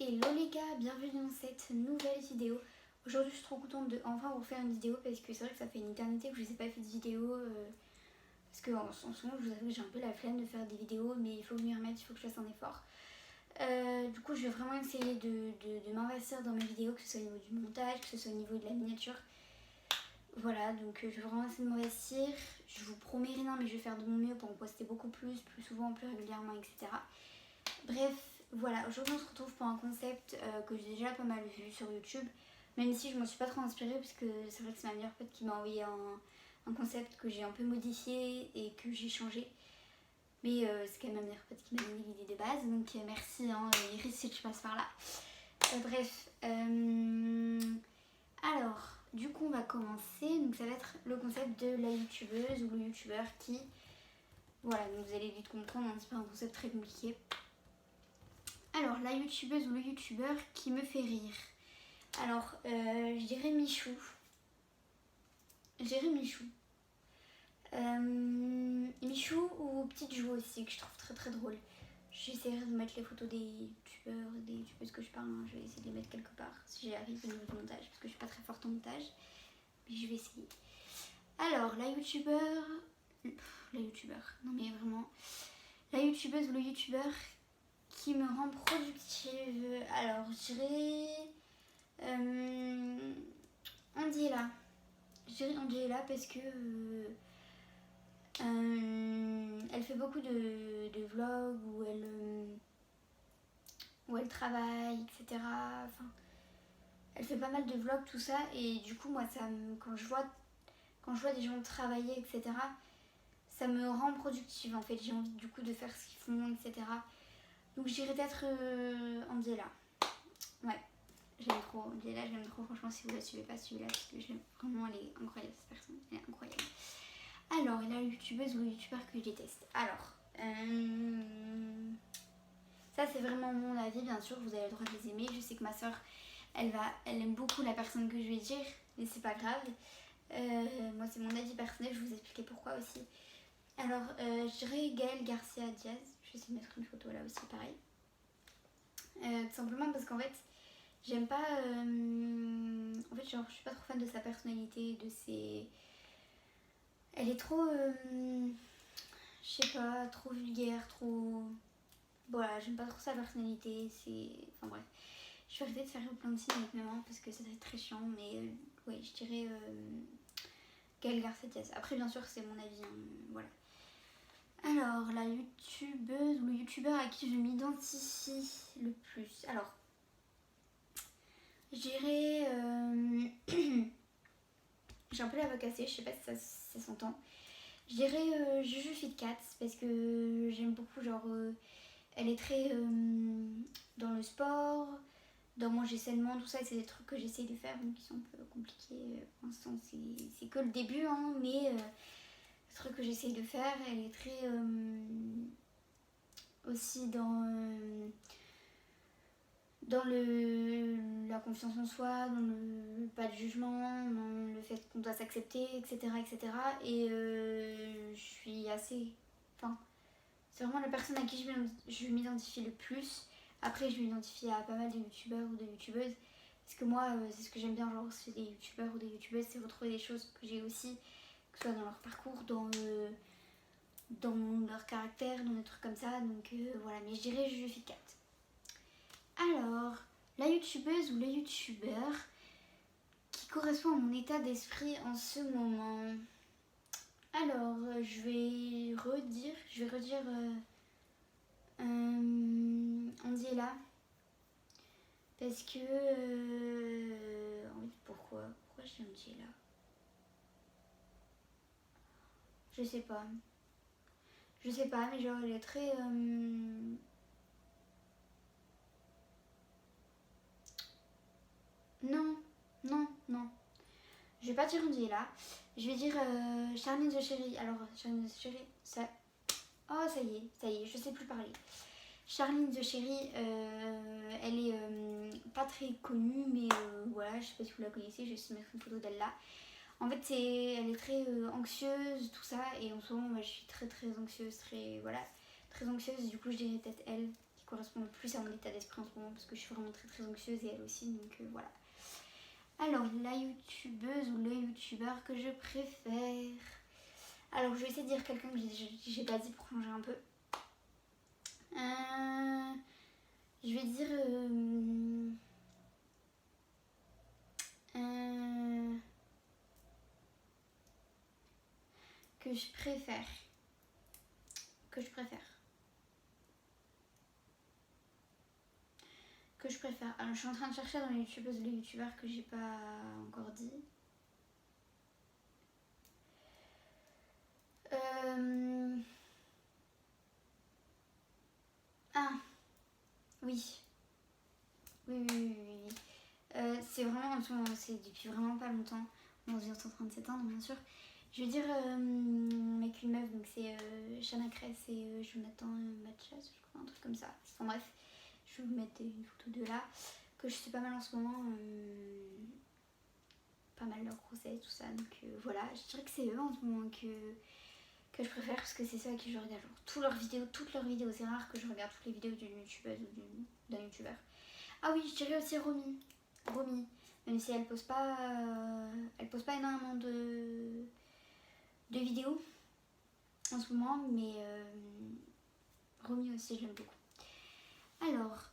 Hello les gars, bienvenue dans cette nouvelle vidéo. Aujourd'hui je suis trop contente de enfin vous faire une vidéo parce que c'est vrai que ça fait une éternité que je vous ai pas fait de vidéo parce que en ce moment je vous avoue que j'ai un peu la flemme de faire des vidéos, mais il faut m'y remettre, il faut que je fasse un effort. Du coup je vais vraiment essayer de m'investir dans mes vidéos, que ce soit au niveau du montage, que ce soit au niveau de la miniature. Voilà, donc je vais vraiment essayer de m'investir. Je vous promets rien, mais je vais faire de mon mieux pour en poster beaucoup plus souvent, plus régulièrement, etc. Bref, voilà, aujourd'hui on se retrouve pour un concept que j'ai déjà pas mal vu sur YouTube, même si je m'en suis pas trop inspirée parce que c'est vrai que c'est ma meilleure pote qui m'a envoyé un concept que j'ai un peu modifié et que j'ai changé. Mais c'est quand même ma meilleure pote qui m'a donné l'idée de base, donc merci hein, Iris si tu passes par là. Bref, alors du coup on va commencer, donc ça va être le concept de la youtubeuse ou le youtubeur qui... Voilà, donc vous allez vite comprendre, hein, c'est pas un concept très compliqué. Alors, la youtubeuse ou le youtubeur qui me fait rire. Alors, je dirais Michou. Michou ou Petite Jou aussi, que je trouve très très drôle. J'essaierai de mettre les photos des youtubeurs, des youtubeuses que je parle. Hein. Je vais essayer de les mettre quelque part si j'y arrive au niveau du montage, parce que je suis pas très forte en montage. Mais je vais essayer. Alors, la youtubeur... Non mais vraiment... La youtubeuse ou le youtubeur qui me rend productive. Alors, je dirais... Angela. Je dirais Angela parce que elle fait beaucoup de vlogs où elle travaille, etc. Enfin, elle fait pas mal de vlogs, tout ça, et du coup, moi, quand je vois des gens travailler, etc., ça me rend productive en fait. J'ai envie du coup de faire ce qu'ils font, etc. Donc, je dirais peut-être Angela. Ouais. J'aime trop Angela, j'aime trop, franchement si vous la suivez pas, suivez-la parce que j'aime vraiment, elle est incroyable cette personne, elle est incroyable. Alors, la youtubeuse ou le youtubeur que je déteste. Alors, ça c'est vraiment mon avis, bien sûr, vous avez le droit de les aimer. Je sais que ma soeur, elle aime beaucoup la personne que je vais dire, mais c'est pas grave. Moi c'est mon avis personnel, je vais vous expliquer pourquoi aussi. Alors, je dirais Gaël Garcia Diaz, je vais essayer de mettre une photo là aussi, pareil. Tout simplement parce qu'en fait, j'aime pas... En fait, genre, je suis pas trop fan de sa personnalité, de ses... Elle est trop... Je sais pas, trop vulgaire, trop... Voilà, j'aime pas trop sa personnalité, c'est... Enfin bref. Je vais arrêter de faire plein de signes avec maman parce que ça va être très chiant, mais... ouais, je dirais... Gaël Garcia Diaz. Après, bien sûr, c'est mon avis, hein, voilà. Alors, la youtubeuse ou le youtubeur à qui je m'identifie le plus. Alors... Je dirais... J'ai un peu la voix cassée, je sais pas si ça s'entend. Je dirais Juju Fitcat parce que j'aime beaucoup, genre... elle est très dans le sport, dans manger sainement, tout ça. C'est des trucs que j'essaye de faire, donc qui sont un peu compliqués. Pour l'instant, c'est que le début, hein, mais c'est des trucs que j'essaye de faire. Elle est très aussi dans la confiance en soi, dans le pas de jugement, dans le fait qu'on doit s'accepter, etc. etc. Et je suis assez... Enfin, c'est vraiment la personne à qui je m'identifie le plus. Après, je m'identifie à pas mal de youtubeurs ou de youtubeuses. Parce que moi, c'est ce que j'aime bien, genre, c'est des youtubeurs ou des youtubeuses, c'est retrouver des choses que j'ai aussi, que ce soit dans leur parcours, dans leur caractère, dans des trucs comme ça. Donc voilà, mais je dirais Juju Fitcat. Alors, la youtubeuse ou le youtubeur qui correspond à mon état d'esprit en ce moment. Alors, je vais redire Angela. Parce que... en fait, pourquoi j'ai Angela? Je sais pas. Mais genre, elle est très... Non. Je vais pas dire Angela. Je vais dire Charline the Chérie. Alors, Charline the Chérie, ça... Oh, ça y est, je sais plus parler. Charline the Chérie, elle est pas très connue, mais voilà, je sais pas si vous la connaissez, je vais essayer de mettre une photo d'elle là. En fait, elle est très anxieuse, tout ça, et en ce moment, moi, je suis très anxieuse, très anxieuse, du coup, je dirais peut-être elle qui correspond le plus à mon état d'esprit en ce moment parce que je suis vraiment très anxieuse et elle aussi, donc voilà. Alors, la youtubeuse ou le youtubeur que je préfère. Alors, je vais essayer de dire quelqu'un que j'ai pas dit pour changer un peu. Je vais dire que je préfère. Alors, je suis en train de chercher dans les youtubeuses et les youtubeurs que j'ai pas encore dit. Ah, oui. C'est vraiment, c'est depuis vraiment pas longtemps. Bon, ils sont en train de s'éteindre, bien sûr. Je veux dire, mec, une meuf, donc c'est Shana Kress et Jonathan Matchas, je crois, un truc comme ça. Enfin bref, je vais vous mettre une photo de là, que je suis pas mal en ce moment. Pas mal leur grossesse, tout ça. Donc voilà, je dirais que c'est eux en ce moment que je préfère parce que c'est ça que je regarde. Genre, toutes leurs vidéos. C'est rare que je regarde toutes les vidéos d'une youtubeuse ou d'un youtubeur. Ah oui, je dirais aussi Romy, même si elle pose pas énormément de vidéos en ce moment, mais Romy aussi je l'aime beaucoup. Alors,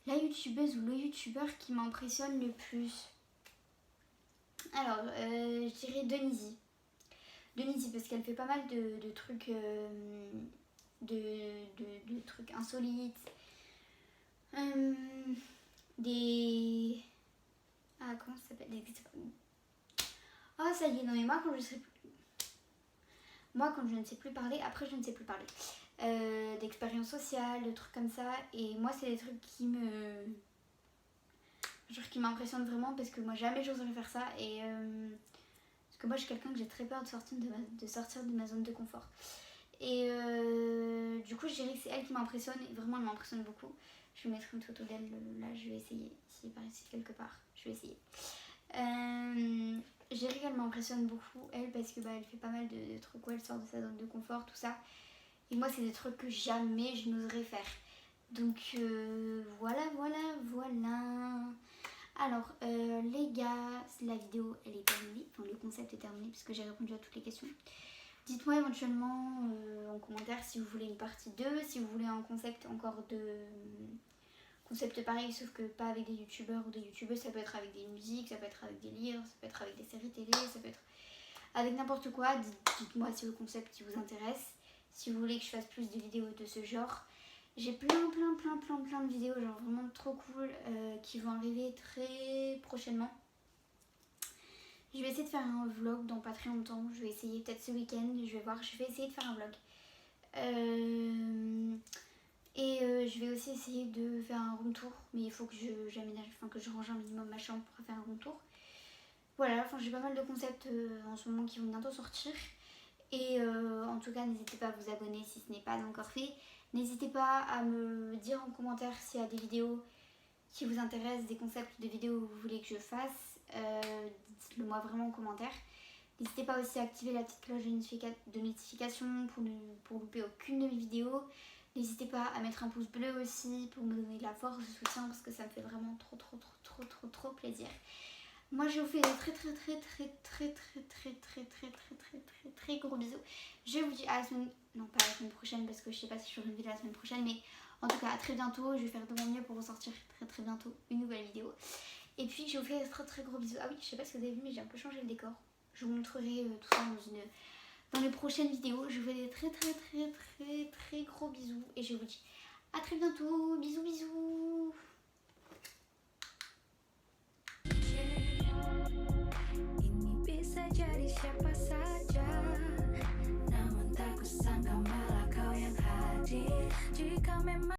la youtubeuse ou le youtubeur qui m'impressionne le plus. Alors, je dirais Denise parce qu'elle fait pas mal de trucs de trucs insolites, comment ça s'appelle, ça y est, non mais moi quand je ne sais plus parler, après je ne sais plus parler d'expériences sociales, de trucs comme ça, et moi c'est des trucs qui m'impressionnent vraiment parce que moi jamais j'oserais faire ça, et parce que moi je suis quelqu'un que j'ai très peur de sortir de ma zone de confort, et du coup je dirais que c'est elle qui m'impressionne, et vraiment elle m'impressionne beaucoup. Je vais mettre une photo d'elle là, je vais essayer, ici par ici quelque part, je vais essayer. Je dirais qu'elle m'impressionne beaucoup, elle, parce que elle fait pas mal de trucs où elle sort de sa zone de confort, tout ça. Et moi c'est des trucs que jamais je n'oserais faire. Donc voilà. Alors les gars, la vidéo elle est terminée, enfin le concept est terminé puisque j'ai répondu à toutes les questions. Dites-moi éventuellement en commentaire si vous voulez une partie 2, si vous voulez un concept encore de... Concept pareil, sauf que pas avec des youtubeurs ou des youtubeuses, ça peut être avec des musiques, ça peut être avec des livres, ça peut être avec des séries télé, ça peut être avec n'importe quoi. Dites-moi si le concept qui vous intéresse, si vous voulez que je fasse plus de vidéos de ce genre. J'ai plein de vidéos, genre vraiment trop cool, qui vont arriver très prochainement. Je vais essayer de faire un vlog dans pas très longtemps, je vais essayer peut-être ce week-end, je vais voir, je vais essayer de faire un vlog. Je vais aussi essayer de faire un room tour, mais il faut que j'aménage, que je range un minimum ma chambre pour faire un room tour. Voilà, j'ai pas mal de concepts en ce moment qui vont bientôt sortir. Et en tout cas, n'hésitez pas à vous abonner si ce n'est pas encore fait. N'hésitez pas à me dire en commentaire s'il y a des vidéos qui vous intéressent, des concepts de vidéos que vous voulez que je fasse. Dites-le moi vraiment en commentaire. N'hésitez pas aussi à activer la petite cloche de notification pour louper aucune de mes vidéos. N'hésitez pas à mettre un pouce bleu aussi pour me donner de la force, de soutien, parce que ça me fait vraiment trop plaisir. Moi je vous fais des très gros bisous. Je vous dis à la semaine, non pas la semaine prochaine parce que je sais pas si je ferai une vidéo la semaine prochaine, mais en tout cas à très bientôt. Je vais faire de mon mieux pour ressortir très bientôt une nouvelle vidéo. Et puis je vous fais des très gros bisous. Ah oui, je sais pas si vous avez vu, mais j'ai un peu changé le décor. Je vous montrerai tout ça dans les prochaines vidéos. Je vous fais des très gros bisous et je vous dis à très bientôt. Bisous. Jadi siapa saja, namun tak kusangka malah kau yang hadir. Jika memang